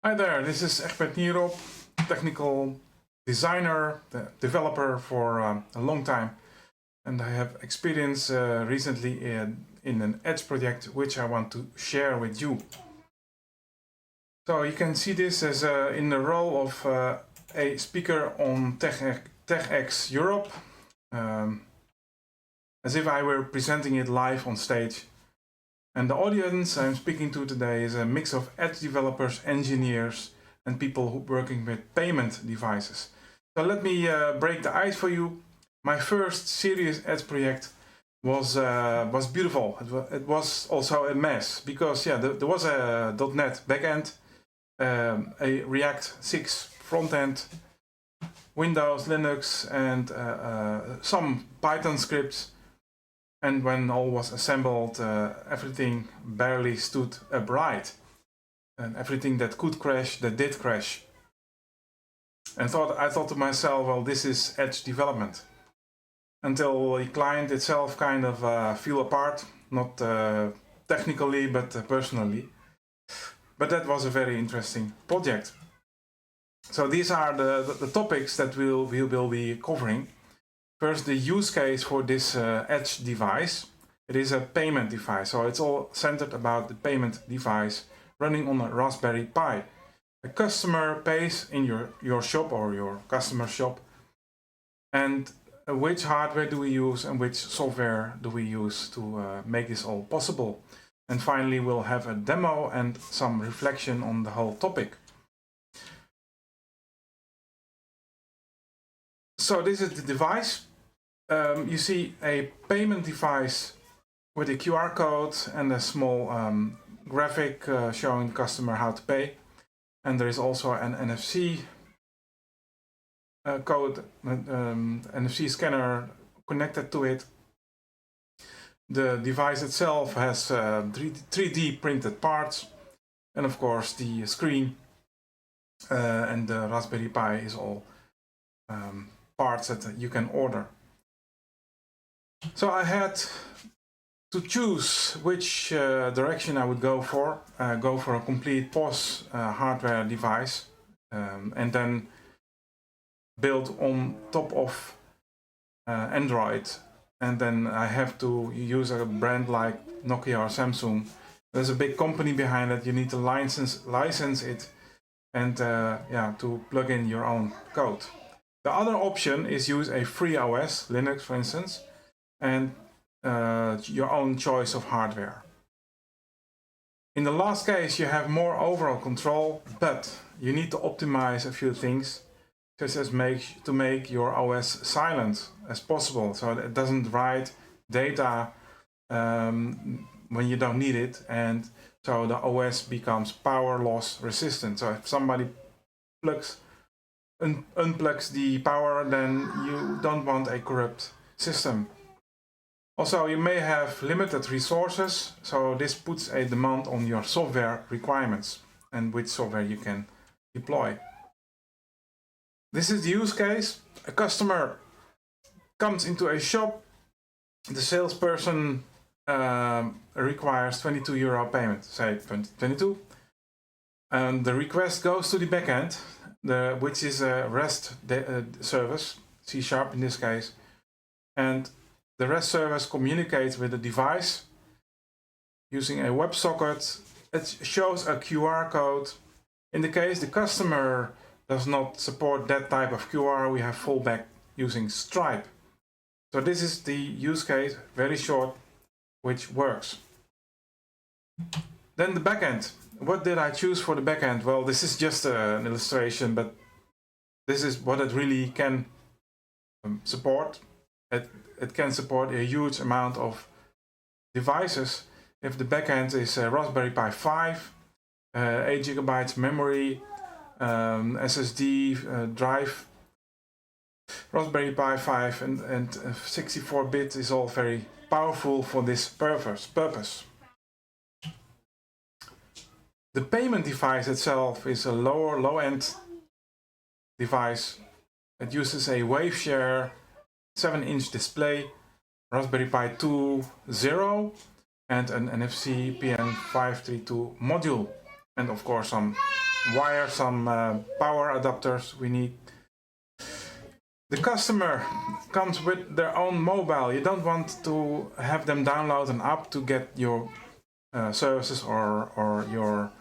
Hi there, this is Egbert Nierop, technical designer, developer for a long time, and I have experience recently in an Edge project which I want to share with you. So you can see this as in the role of a speaker on TechX Europe, as if I were presenting it live on stage. And the audience I'm speaking to today is a mix of Edge developers, engineers, and people working with payment devices. So let me break the ice for you. My first serious Edge project was beautiful. It was also a mess because there was a .NET backend, a React 6 frontend, Windows, Linux, and some Python scripts. And when all was assembled, everything barely stood upright. And everything that could crash, that did crash. And I thought to myself, well, this is Edge development. Until the client itself kind of fell apart, not technically, but personally. But that was a very interesting project. So these are the topics that we will be covering. First, the use case for this Edge device. It is a payment device, so it's all centered about the payment device running on a Raspberry Pi. A customer pays in your shop or your customer shop, and which hardware do we use and which software do we use to make this all possible. And finally, we'll have a demo and some reflection on the whole topic. So this is the device. You see a payment device with a QR code and a small graphic showing the customer how to pay. And there is also an NFC code, NFC scanner connected to it. The device itself has 3D printed parts, and of course the screen and the Raspberry Pi is all parts that you can order. So I had to choose which direction I would go for a complete POS hardware device, and then build on top of Android. And then I have to use a brand like Nokia or Samsung. There's a big company behind it. You need to license it, and to plug in your own code. The other option is use a free OS, Linux for instance, and your own choice of hardware. In the last case, you have more overall control, but you need to optimize a few things, such as to make your OS silent as possible, so that it doesn't write data when you don't need it, and so the OS becomes power loss resistant. So if somebody unplugs the power, then you don't want a corrupt system. Also, you may have limited resources, so this puts a demand on your software requirements and which software you can deploy. This is the use case. A customer comes into a shop. The salesperson requires €22 payment, say 22, and the request goes to the backend, which is a REST service, C# in this case, and the REST service communicates with the device using a WebSocket. It shows a QR code. In the case the customer does not support that type of QR, we have fallback using Stripe. So this is the use case, very short, which works. Then the backend. What did I choose for the backend? Well, this is just an illustration, but this is what it really can support. It can support a huge amount of devices. If the backend is a Raspberry Pi 5, 8 GB memory, SSD drive, Raspberry Pi 5 and 64-bit is all very powerful for this purpose. The payment device itself is a low-end device. It uses a WaveShare 7-inch display, Raspberry Pi 2 Zero, and an NFC PN532 module, and of course some wire, some power adapters we need. The customer comes with their own mobile. You don't want to have them download an app to get your services or your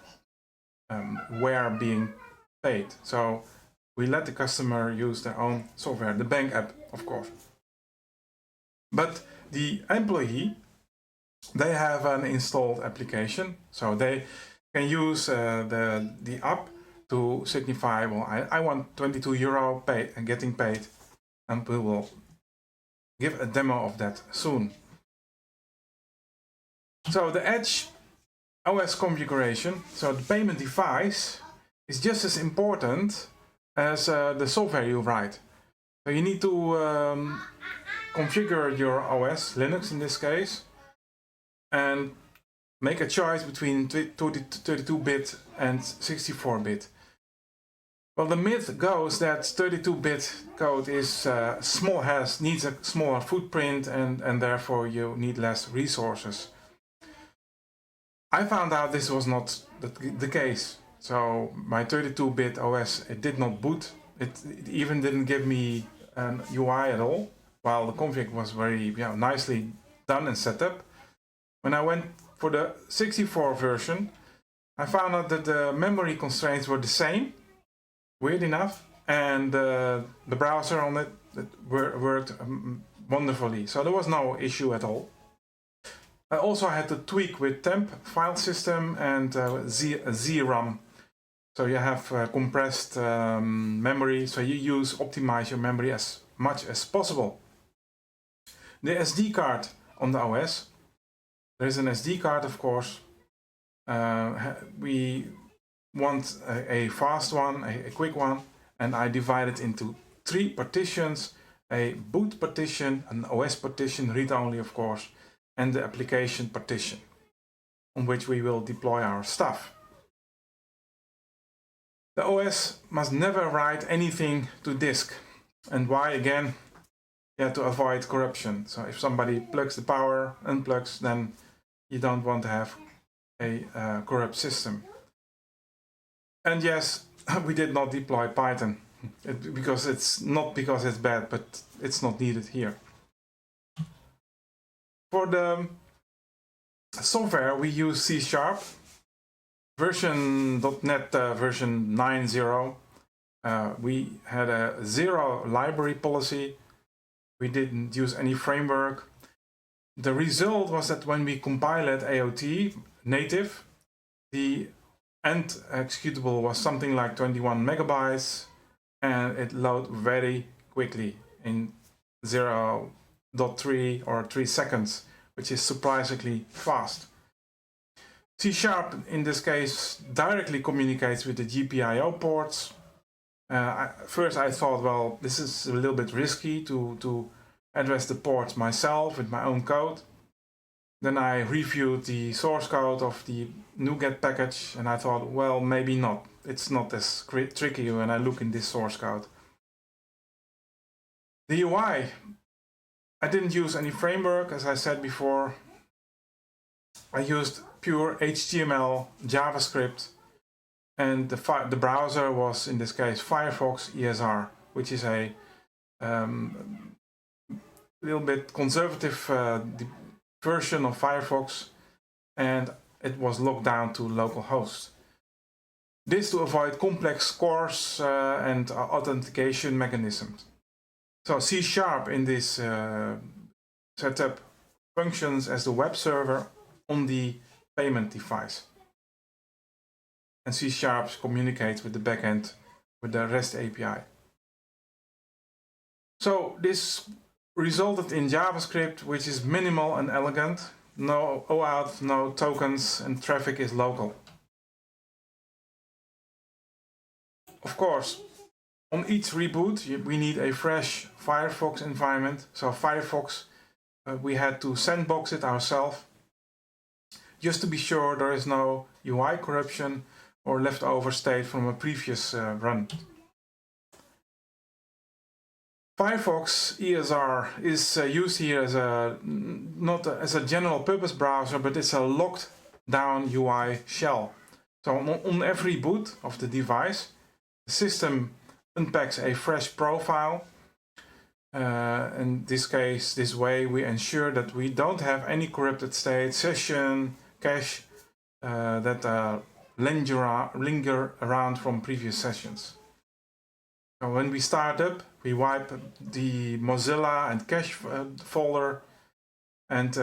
ware being paid. So we let the customer use their own software, the bank app, of course. But the employee, they have an installed application, so they can use the app to signify, well, I want 22 euro paid and getting paid, and we will give a demo of that soon. So the Edge OS configuration, so the payment device, is just as important as the software you write. So you need to configure your OS, Linux in this case, and make a choice between 32-bit and 64-bit. Well, the myth goes that 32-bit code is needs a smaller footprint and therefore you need less resources. I found out this was not the case. So my 32-bit OS, it did not boot. It even didn't give me an UI at all, while the config was very nicely done and set up. When I went for the 64 version, I found out that the memory constraints were the same, weird enough, and the browser on it worked wonderfully. So there was no issue at all. I also had to tweak with temp file system and ZRAM. So you have compressed memory, so you optimize your memory as much as possible. The SD card on the OS, there is an SD card, of course. We want a fast one, a quick one, and I divide it into 3 partitions: a boot partition, an OS partition, read-only of course, and the application partition, on which we will deploy our stuff. The OS must never write anything to disk. And why? Again, to avoid corruption. So if somebody plugs the power, unplugs, then you don't want to have a corrupt system. And yes, we did not deploy Python, because it's not because it's bad, but it's not needed here. For the software, we use C#, version .NET version 9.0. We had a 0 library policy. We didn't use any framework. The result was that when we compiled AOT native, the end executable was something like 21 megabytes, and it loaded very quickly in 0.3 or 3 seconds, which is surprisingly fast. C# in this case directly communicates with the GPIO ports. First I thought, well, this is a little bit risky to address the ports myself with my own code. Then I reviewed the source code of the NuGet package and I thought, well, maybe not. It's not as tricky when I look in this source code. The UI, I didn't use any framework, as I said before. I used pure HTML, JavaScript, and the browser was, in this case, Firefox ESR, which is a little bit conservative version of Firefox, and it was locked down to localhost. This to avoid complex CORS and authentication mechanisms. So C# in this setup functions as the web server on the payment device. And C# communicates with the backend with the REST API. So this resulted in JavaScript, which is minimal and elegant. No OAuth, no tokens, and traffic is local. Of course, on each reboot, we need a fresh Firefox environment. So Firefox, we had to sandbox it ourselves, just to be sure there is no UI corruption or leftover state from a previous run. Firefox ESR is used here as not as a general purpose browser, but it's a locked down UI shell. So on every boot of the device, the system unpacks a fresh profile. In this case, this way we ensure that we don't have any corrupted state, session, cache that linger around from previous sessions. So when we start up, we wipe the Mozilla and cache folder, and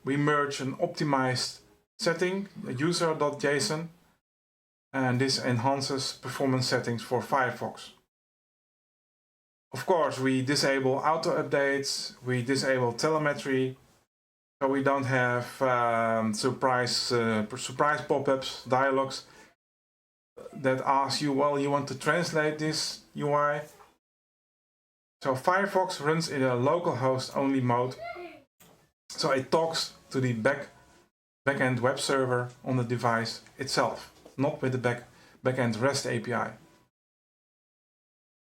we merge an optimized setting, user.json, and this enhances performance settings for Firefox. Of course, we disable auto updates, we disable telemetry, so we don't have surprise pop-ups, dialogues that ask you, well, you want to translate this UI. So Firefox runs in a localhost only mode, so it talks to the backend web server on the device itself, not with the backend REST API.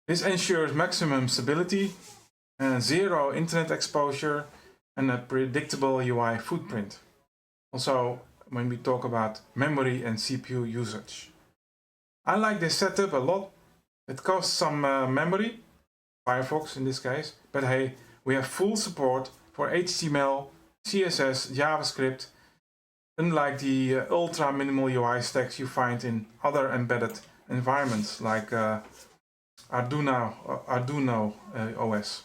This ensures maximum stability, zero internet exposure, and a predictable UI footprint. Also, when we talk about memory and CPU usage. I like this setup a lot. It costs some memory, Firefox in this case, but hey, we have full support for HTML, CSS, JavaScript, unlike the ultra minimal UI stacks you find in other embedded environments like Arduino OS.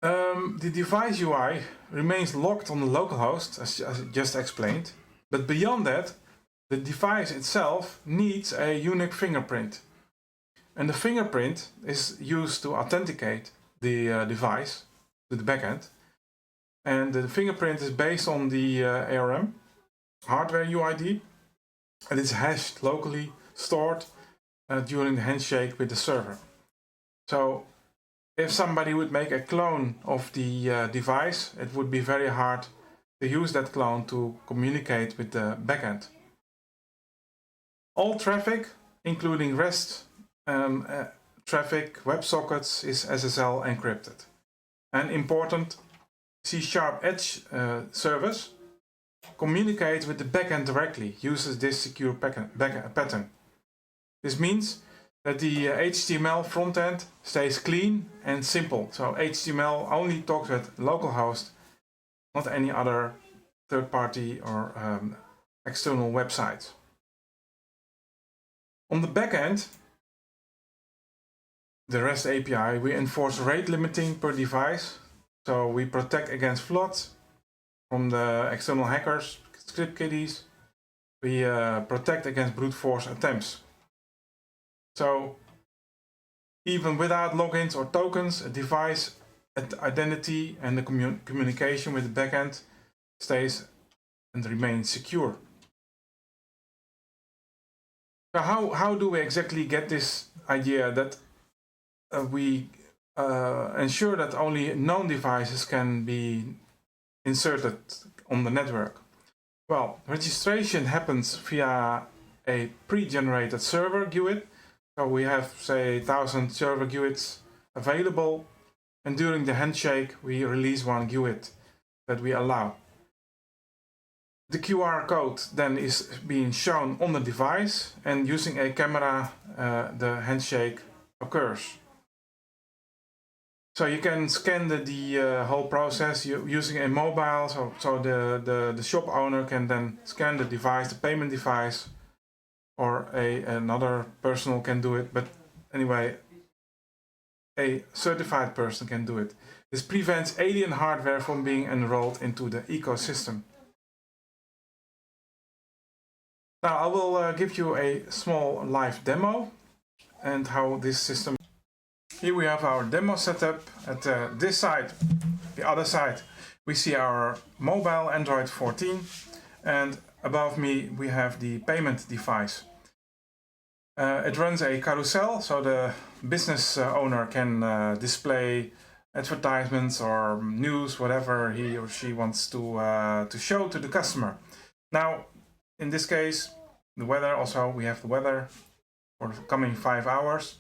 The device UI remains locked on the localhost, as I just explained, but beyond that, the device itself needs a unique fingerprint. And the fingerprint is used to authenticate the device to the backend. And the fingerprint is based on the ARM, hardware UID, and it's hashed locally, stored during the handshake with the server. So if somebody would make a clone of the device, it would be very hard to use that clone to communicate with the backend. All traffic, including REST traffic, WebSockets, is SSL encrypted. And important, C# Edge service communicates with the backend directly, uses this secure pattern. This means that the HTML frontend stays clean and simple. So HTML only talks with localhost, not any other third-party or external websites. On the backend, the REST API, we enforce rate limiting per device. So we protect against floods from the external hackers, script kiddies. We protect against brute force attempts. So even without logins or tokens, a device identity and the communication with the backend stays and remains secure. So how do we exactly get this idea that we ensure that only known devices can be inserted on the network? Well, registration happens via a pre-generated server GUID. So we have, say, 1,000 server GUIDs available, and during the handshake we release one GUID that we allow. The QR code then is being shown on the device, and using a camera the handshake occurs. So you can scan the whole process using a mobile, so the shop owner can then scan the device, the payment device, or another person can do it, but anyway, a certified person can do it. This prevents alien hardware from being enrolled into the ecosystem. Now I will give you a small live demo and how this system. Here we have our demo setup. At this side, the other side, we see our mobile Android 14, and above me we have the payment device. It runs a carousel, so the business owner can display advertisements or news, whatever he or she wants to show to the customer. Now, in this case, the weather, also we have the weather for the coming 5 hours.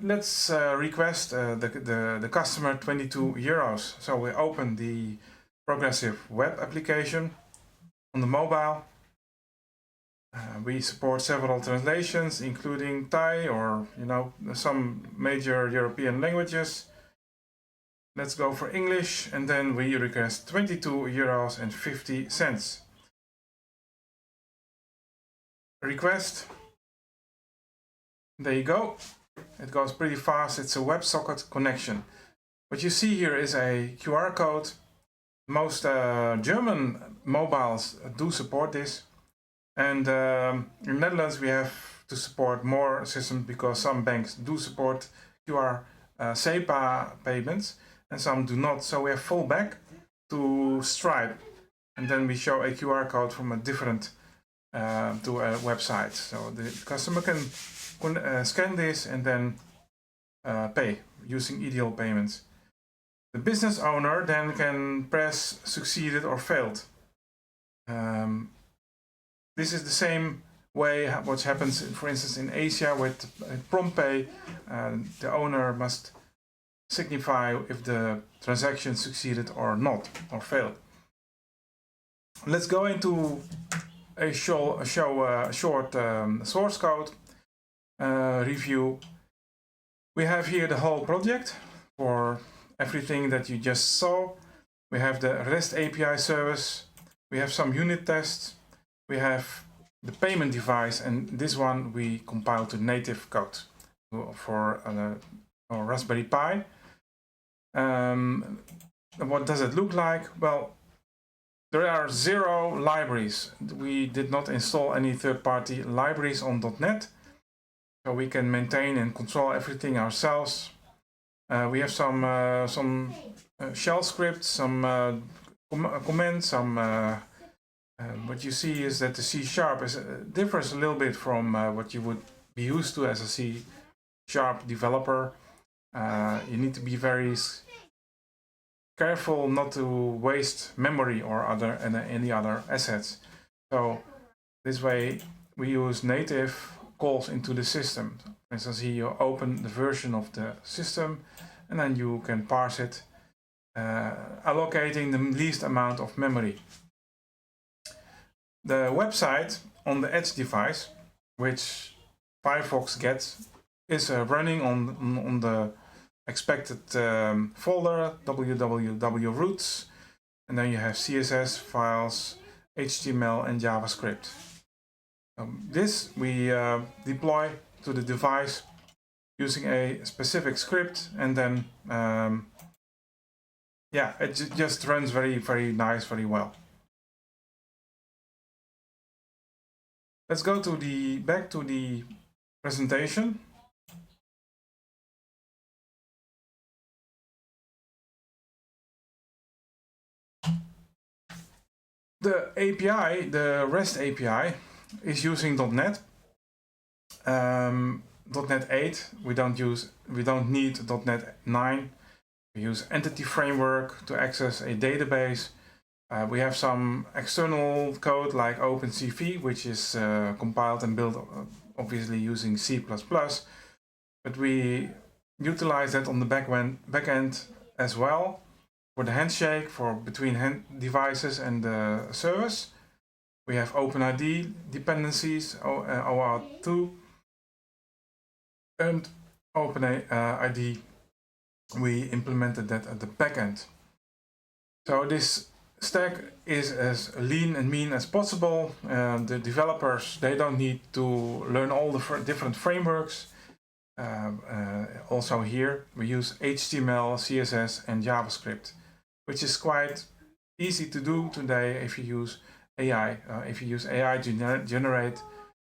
Let's request the customer 22 euros. So we open the progressive web application on the mobile. We support several translations, including Thai or some major European languages. Let's go for English, and then we request 22 euros and 50 cents. Request. There you go. It goes pretty fast. It's a WebSocket connection. What you see here is a QR code. Most German mobiles do support this. And in Netherlands we have to support more systems because some banks do support QR SEPA payments and some do not. So we have fallback to Stripe, and then we show a QR code from a different to a website. So the customer can scan this and then pay using EDL payments. The business owner then can press succeeded or failed. This is the same way what happens, for instance, in Asia with prompt pay. The owner must signify if the transaction succeeded or not, or failed. Let's go into a short source code review. We have here the whole project for everything that you just saw. We have the REST API service. We have some unit tests. We have the payment device, and this one we compile to native code for Raspberry Pi. What does it look like? Well, there are 0 libraries. We did not install any third-party libraries on .NET, so we can maintain and control everything ourselves. We have some shell scripts, some commands, some. What you see is that the C# differs a little bit from what you would be used to as a C# developer. You need to be very careful not to waste memory or any other assets. So this way we use native calls into the system. For instance, here you open the version of the system and then you can parse it, allocating the least amount of memory. The website on the Edge device, which Firefox gets, is running on the expected folder www.roots, and then you have CSS files, HTML and JavaScript. This we deploy to the device using a specific script, and then yeah, it just runs very nice, very well. Let's go to back to the presentation. The API, the REST API, is using .NET. .NET 8. We don't need .NET 9. We use Entity Framework to access a database. We have some external code like OpenCV, which is compiled and built obviously using C++, but we utilize that on the back end as well for the handshake between devices and the service. We have OpenID dependencies, OAuth2, and OpenID. We implemented that at the back end. So this stack is as lean and mean as possible. The developers, they don't need to learn all the different frameworks. Also here we use HTML, CSS and JavaScript, which is quite easy to do today if you use AI. If you use AI to generate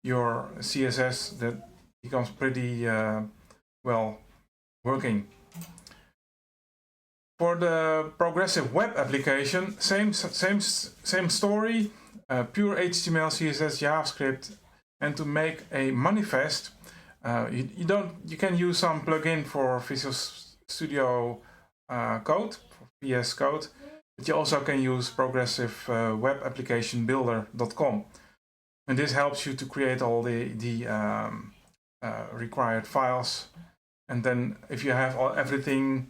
your CSS, that becomes pretty well working. For the progressive web application, same story, pure HTML, CSS, JavaScript, and to make a manifest, you can use some plugin for Visual Studio Code, for VS Code, but you also can use progressive web application builder.com, and this helps you to create all the required files. And then if you have everything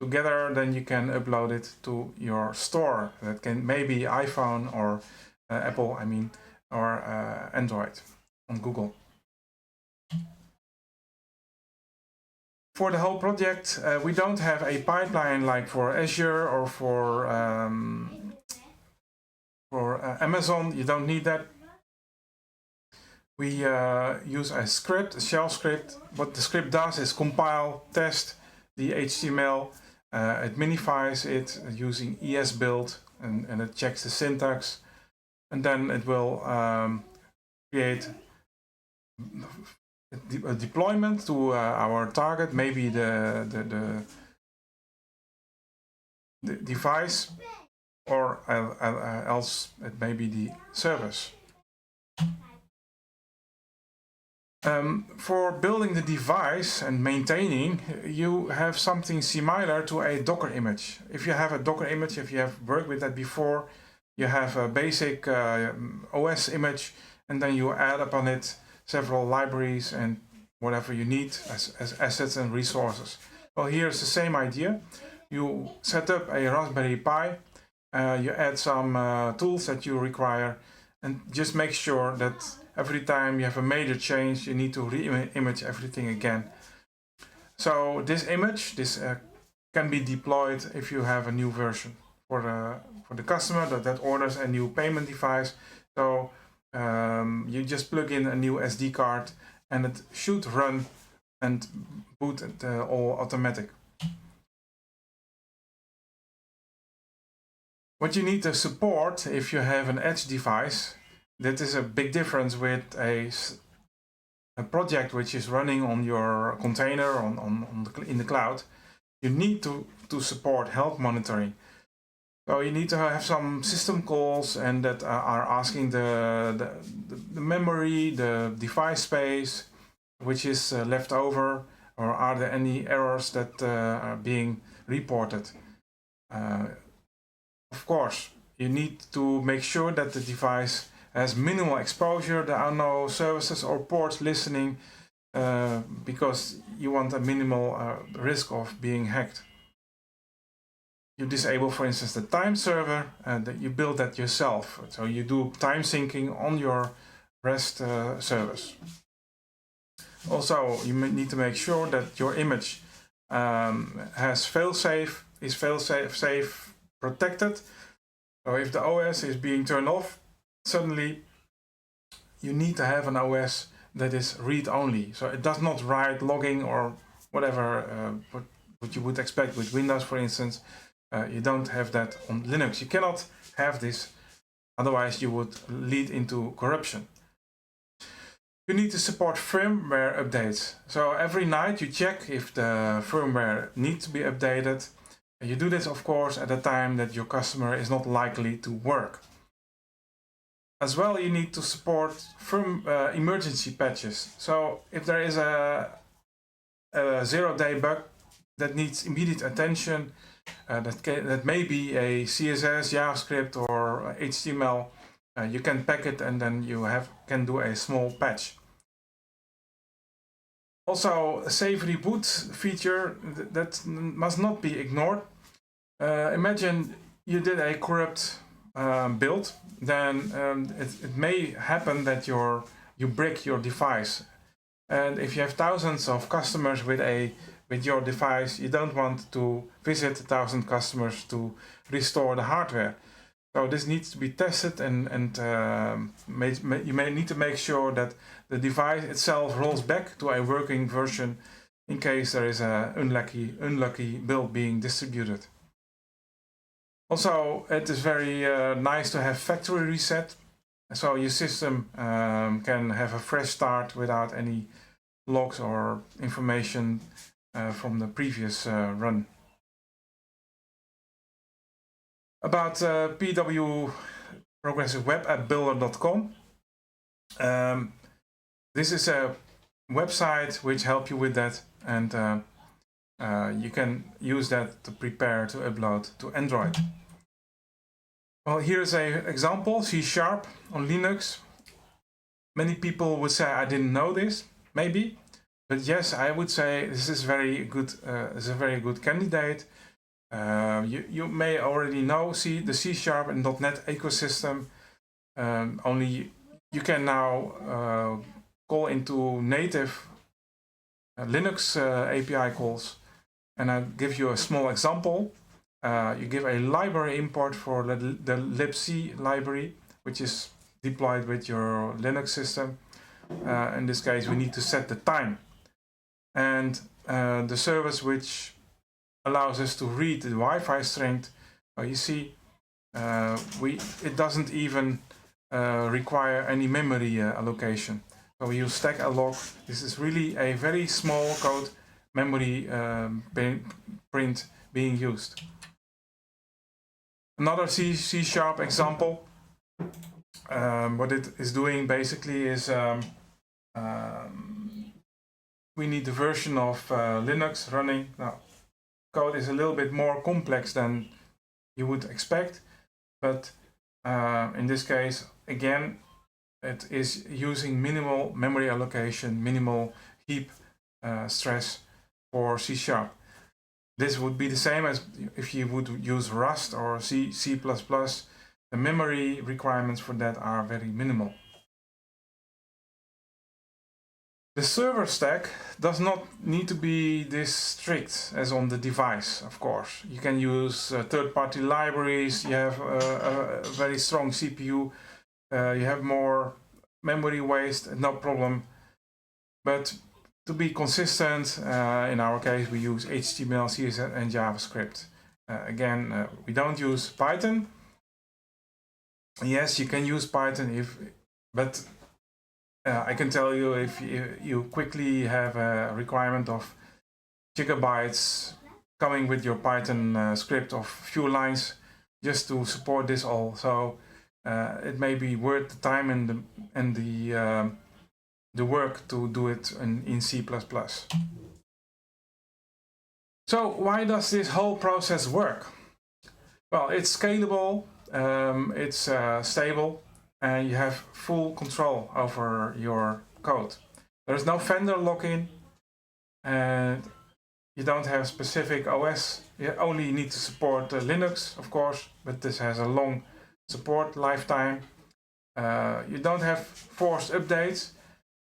together, then you can upload it to your store. That can maybe iPhone or Apple, I mean, or Android on Google. For the whole project, we don't have a pipeline like for Azure or for Amazon. You don't need that. We use a script, a shell script. What the script does is compile, test the HTML. It minifies it using ESBuild, and it checks the syntax. And then it will create a deployment to our target, maybe the device, or else it may be the service. For building the device and maintaining, you have something similar to a Docker image. If you have a Docker image, if you have worked with that before, you have a basic OS image, and then you add upon it several libraries and whatever you need as assets and resources. Well, here's the same idea. You set up a Raspberry Pi, you add some tools that you require, and just make sure that every time you have a major change, you need to re-image everything again. So this image, can be deployed if you have a new version for the customer that orders a new payment device. So you just plug in a new SD card and it should run and boot it all automatic. What you need to support if you have an edge device, that is a big difference with a project which is running on your container in the cloud. You need to support health monitoring. So you need to have some system calls and that are asking the memory, the device space, which is left over, or are there any errors that are being reported. Of course, you need to make sure that the device has minimal exposure. There are no services or ports listening because you want a minimal risk of being hacked. You disable, for instance, the time server, and you build that yourself. So you do time syncing on your REST service. Also, you need to make sure that your image has fail-safe, is fail-safe protected. So if the OS is being turned off, suddenly you need to have an OS that is read-only. So it does not write logging or whatever what you would expect with Windows, for instance. You don't have that on Linux. You cannot have this, otherwise you would lead into corruption. You need to support firmware updates. So every night you check if the firmware needs to be updated. You do this, of course, at a time that your customer is not likely to work. As well, you need to support emergency patches. So if there is a zero-day bug that needs immediate attention, that may be a CSS, JavaScript, or HTML, you can pack it and then you can do a small patch. Also, a safe reboot feature that must not be ignored. Imagine you did a corrupt build, then it may happen that you break your device. And if you have thousands of customers with your device, you don't want to visit 1,000 customers to restore the hardware. So this needs to be tested, and you may need to make sure that the device itself rolls back to a working version in case there is an unlucky build being distributed. Also, it is very nice to have factory reset, so your system can have a fresh start without any logs or information from the previous run. About PW Progressive Web App Builder.com. This is a website which helps you with that, and you can use that to prepare to upload to Android. Well, here's an example, C# on Linux. Many people would say, I didn't know this. maybe. But yes, I would say this is very good. Is a very good candidate. You may already know the C# and .NET ecosystem. Only you can now call into native Linux API calls. And I'll give you a small example. You give a library import for the libc library, which is deployed with your Linux system. In this case, we need to set the time. And the service which allows us to read the Wi-Fi string, you see, it doesn't even require any memory allocation. So we use stack alloc. This is really a very small code memory print being used. Another C# example, what it is doing basically is we need the version of Linux running. Now, code is a little bit more complex than you would expect, but in this case, again, it is using minimal memory allocation, minimal heap stress for C#. This would be the same as if you would use Rust or C++. The memory requirements for that are very minimal. The server stack does not need to be this strict as on the device, of course. You can use third-party libraries, you have a very strong CPU, you have more memory waste, no problem. But to be consistent, in our case, we use HTML, CSS, and JavaScript. Again, we don't use Python. Yes, you can use Python, but I can tell you if you quickly have a requirement of gigabytes coming with your Python script of few lines just to support this all. So it may be worth the time and the work to do it in C++. So why does this whole process work? Well, it's scalable, it's stable, and you have full control over your code. There's no vendor lock-in, and you don't have specific OS. You only need to support Linux, of course, but this has a long support lifetime. You don't have forced updates.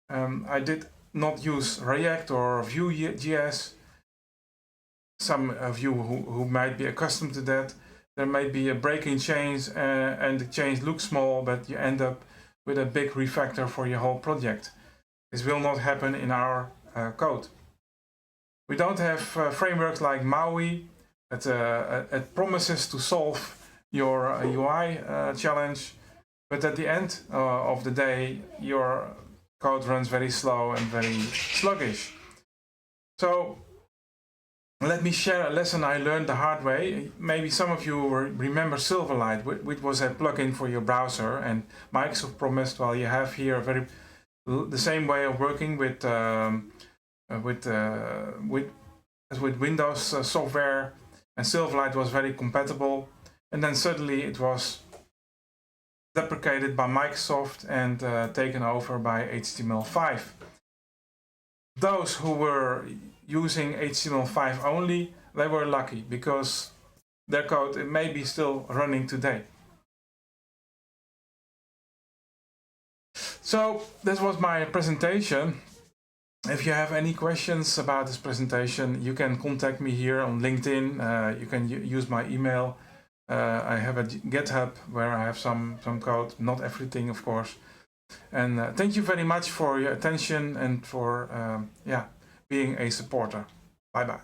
I did not use React or Vue.js. Some of you who might be accustomed to that, there might be a breaking change and the change looks small, but you end up with a big refactor for your whole project. This will not happen in our code. We don't have frameworks like Maui. It promises to solve your UI challenge, but at the end of the day, your code runs very slow and very sluggish. So let me share a lesson I learned the hard way. Maybe some of you remember Silverlight, which was a plugin for your browser, and Microsoft promised, well, you have here the same way of working with Windows software, and Silverlight was very compatible. And then suddenly it was deprecated by Microsoft and taken over by HTML5. Those who were using HTML5 only, they were lucky because their code may be still running today. So this was my presentation. If you have any questions about this presentation, you can contact me here on LinkedIn. You can use my email. I have a GitHub where I have some code, not everything, of course. And thank you very much for your attention and for being a supporter. Bye-bye.